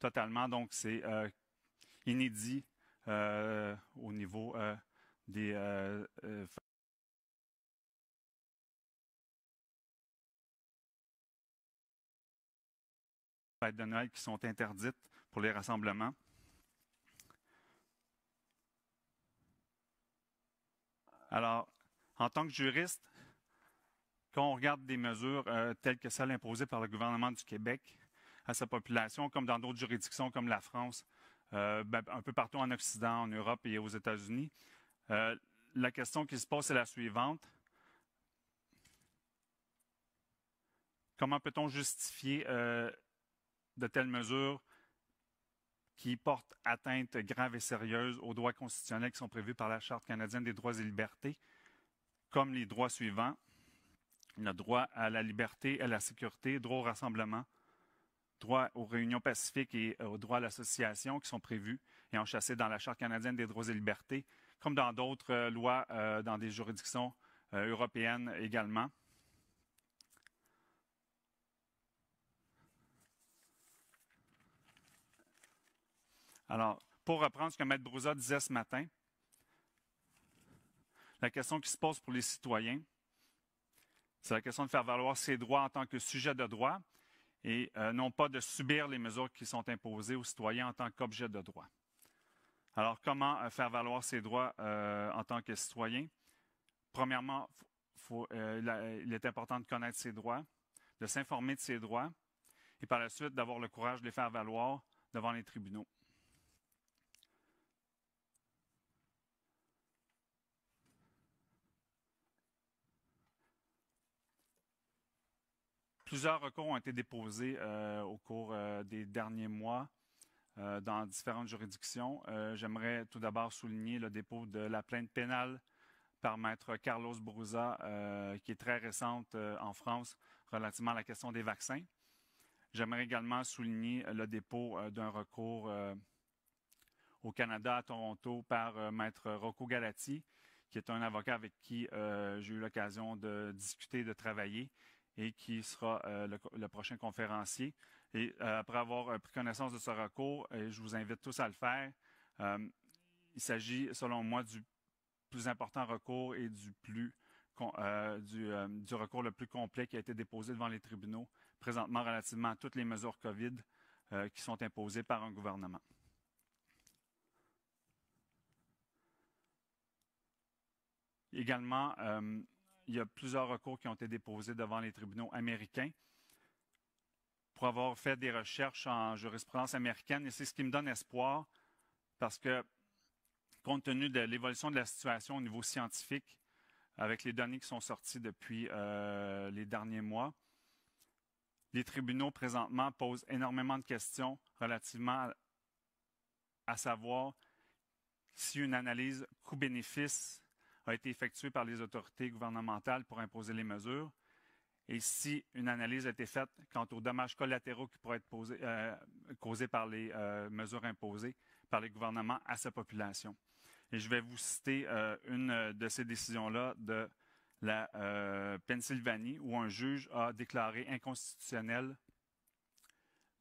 totalement. Donc, c'est inédit au niveau des fêtes de Noël qui sont interdites pour les rassemblements. Alors, en tant que juriste, quand on regarde des mesures telles que celles imposées par le gouvernement du Québec à sa population, comme dans d'autres juridictions comme la France, un peu partout en Occident, en Europe et aux États-Unis, la question qui se pose est la suivante. Comment peut-on justifier de telles mesures qui portent atteinte grave et sérieuse aux droits constitutionnels qui sont prévus par la Charte canadienne des droits et libertés, comme les droits suivants: le droit à la liberté, à la sécurité, droit au rassemblement, droit aux réunions pacifiques et au droit à l'association qui sont prévus et enchâssés dans la Charte canadienne des droits et libertés, comme dans d'autres lois dans des juridictions européennes également. Alors, pour reprendre ce que Maître Brouza disait ce matin, la question qui se pose pour les citoyens, c'est la question de faire valoir ses droits en tant que sujet de droit et non pas de subir les mesures qui sont imposées aux citoyens en tant qu'objet de droit. Alors, comment faire valoir ses droits en tant que citoyen? Premièrement, il est important de connaître ses droits, de s'informer de ses droits et par la suite d'avoir le courage de les faire valoir devant les tribunaux. Plusieurs recours ont été déposés au cours des derniers mois dans différentes juridictions. J'aimerais tout d'abord souligner le dépôt de la plainte pénale par Maître Carlos Brouza, qui est très récente en France relativement à la question des vaccins. J'aimerais également souligner le dépôt d'un recours au Canada, à Toronto, par Maître Rocco Galati, qui est un avocat avec qui j'ai eu l'occasion de discuter, de travailler, et qui sera le prochain conférencier. Et après avoir pris connaissance de ce recours, je vous invite tous à le faire. Il s'agit, selon moi, du plus important recours et du recours le plus complet qui a été déposé devant les tribunaux présentement relativement à toutes les mesures COVID qui sont imposées par un gouvernement. Également, il y a plusieurs recours qui ont été déposés devant les tribunaux américains pour avoir fait des recherches en jurisprudence américaine. Et c'est ce qui me donne espoir parce que, compte tenu de l'évolution de la situation au niveau scientifique, avec les données qui sont sorties depuis les derniers mois, les tribunaux présentement posent énormément de questions relativement à savoir si une analyse coût-bénéfice a été effectuée par les autorités gouvernementales pour imposer les mesures et si une analyse a été faite quant aux dommages collatéraux qui pourraient être causés par les mesures imposées par les gouvernements à sa population. Et je vais vous citer une de ces décisions-là de la Pennsylvanie, où un juge a déclaré inconstitutionnelles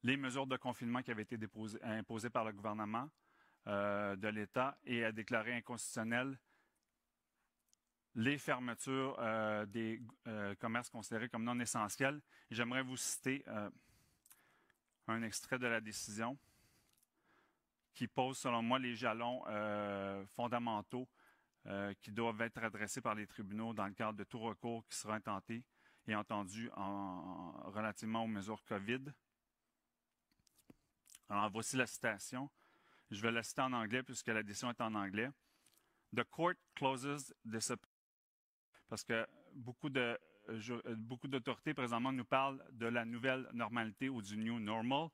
les mesures de confinement qui avaient été imposées par le gouvernement de l'État et a déclaré inconstitutionnelles les fermetures des commerces considérés comme non essentiels. J'aimerais vous citer un extrait de la décision qui pose, selon moi, les jalons fondamentaux qui doivent être adressés par les tribunaux dans le cadre de tout recours qui sera intenté et entendu relativement aux mesures COVID. Alors, voici la citation. Je vais la citer en anglais puisque la décision est en anglais. The court closes this. Parce que beaucoup d'autorités présentement nous parlent de la nouvelle normalité ou du new normal.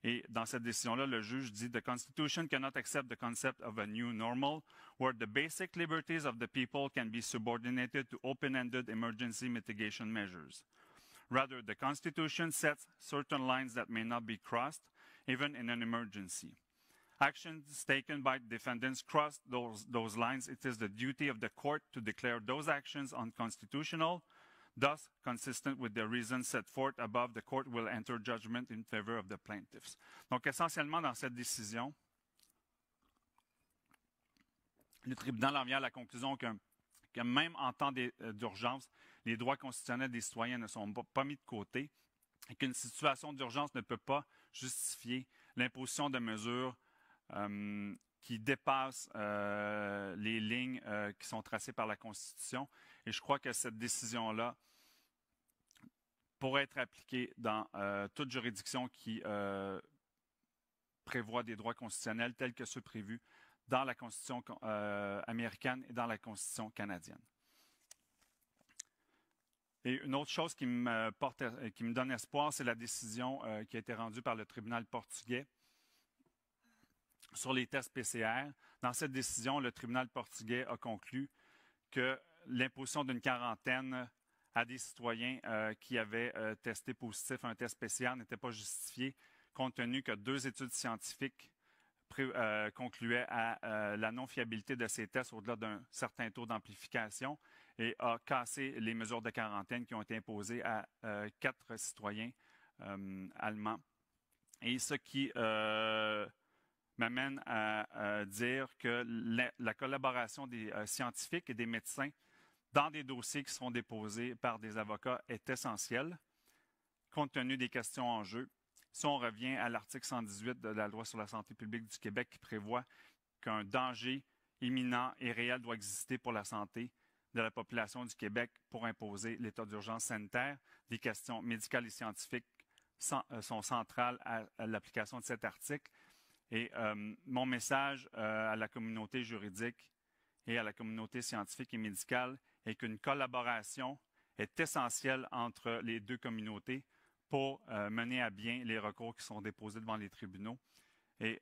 Et dans cette décision-là, le juge dit the Constitution cannot accept the concept of a new normal where the basic liberties of the people can be subordinated to open-ended emergency mitigation measures. Rather, the Constitution sets certain lines that may not be crossed, even in an emergency. Actions taken by defendants cross those lines. It is the duty of the court to declare those actions unconstitutional. Thus, consistent with the reasons set forth above, the court will enter judgment in favor of the plaintiffs. Donc, essentiellement, dans cette décision, le tribunal en vient à la conclusion que même en temps d'urgence, les droits constitutionnels des citoyens ne sont pas mis de côté et qu'une situation d'urgence ne peut pas justifier l'imposition de mesures qui dépassent les lignes qui sont tracées par la Constitution. Et je crois que cette décision-là pourrait être appliquée dans toute juridiction qui prévoit des droits constitutionnels tels que ceux prévus dans la Constitution américaine et dans la Constitution canadienne. Et une autre chose qui me donne espoir, c'est la décision qui a été rendue par le tribunal portugais sur les tests PCR. Dans cette décision, le tribunal portugais a conclu que l'imposition d'une quarantaine à des citoyens qui avaient testé positif à un test PCR n'était pas justifiée, compte tenu que 2 études scientifiques concluaient à la non-fiabilité de ces tests au-delà d'un certain taux d'amplification et a cassé les mesures de quarantaine qui ont été imposées à 4 citoyens allemands. Et ce qui m'amène à dire que la collaboration des scientifiques et des médecins dans des dossiers qui seront déposés par des avocats est essentielle, compte tenu des questions en jeu. Si on revient à l'article 118 de la Loi sur la santé publique du Québec qui prévoit qu'un danger imminent et réel doit exister pour la santé de la population du Québec pour imposer l'état d'urgence sanitaire, des questions médicales et scientifiques sont centrales à l'application de cet article. Et mon message à la communauté juridique et à la communauté scientifique et médicale est qu'une collaboration est essentielle entre les deux communautés pour mener à bien les recours qui sont déposés devant les tribunaux. Et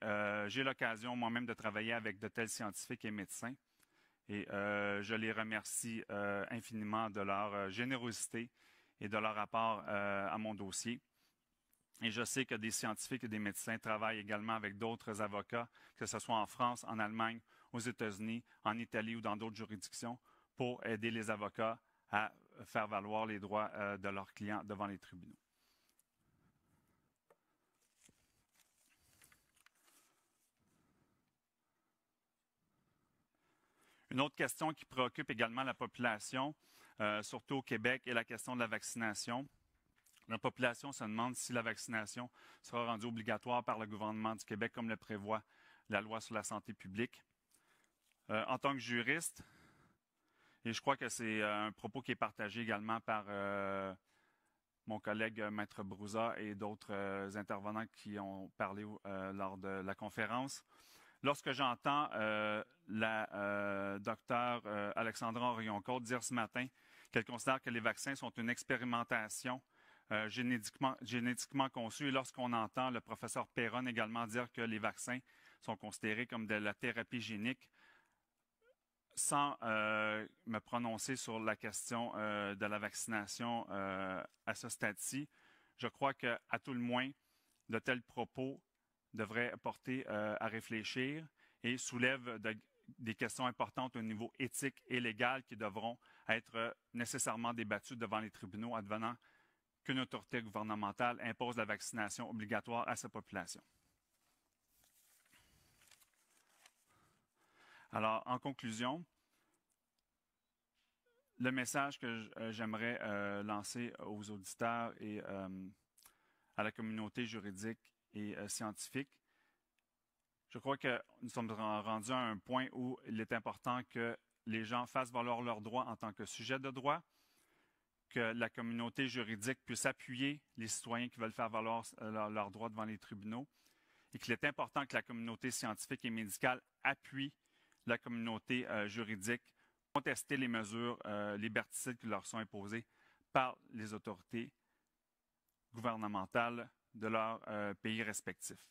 j'ai l'occasion moi-même de travailler avec de tels scientifiques et médecins. Et je les remercie infiniment de leur générosité et de leur apport à mon dossier. Et je sais que des scientifiques et des médecins travaillent également avec d'autres avocats, que ce soit en France, en Allemagne, aux États-Unis, en Italie ou dans d'autres juridictions, pour aider les avocats à faire valoir les droits de leurs clients devant les tribunaux. Une autre question qui préoccupe également la population, surtout au Québec, est la question de la vaccination. La population se demande si la vaccination sera rendue obligatoire par le gouvernement du Québec, comme le prévoit la Loi sur la santé publique. En tant que juriste, et je crois que c'est un propos qui est partagé également par mon collègue Maître Brouza et d'autres intervenants qui ont parlé lors de la conférence. Lorsque j'entends la docteure Alexandra Orion-Côte dire ce matin qu'elle considère que les vaccins sont une expérimentation génétiquement conçue, et lorsqu'on entend le professeur Perron également dire que les vaccins sont considérés comme de la thérapie génique, sans me prononcer sur la question de la vaccination à ce stade-ci, je crois qu'à tout le moins, de tels propos devraient porter à réfléchir et soulèvent des questions importantes au niveau éthique et légal qui devront être nécessairement débattues devant les tribunaux advenant qu'une autorité gouvernementale impose la vaccination obligatoire à sa population. Alors, en conclusion, le message que j'aimerais lancer aux auditeurs et à la communauté juridique et scientifique, je crois que nous sommes rendus à un point où il est important que les gens fassent valoir leurs droits en tant que sujet de droit, que la communauté juridique puisse appuyer les citoyens qui veulent faire valoir leurs droits devant les tribunaux et qu'il est important que la communauté scientifique et médicale appuie la communauté juridique pour contester les mesures liberticides qui leur sont imposées par les autorités gouvernementales de leurs pays respectifs.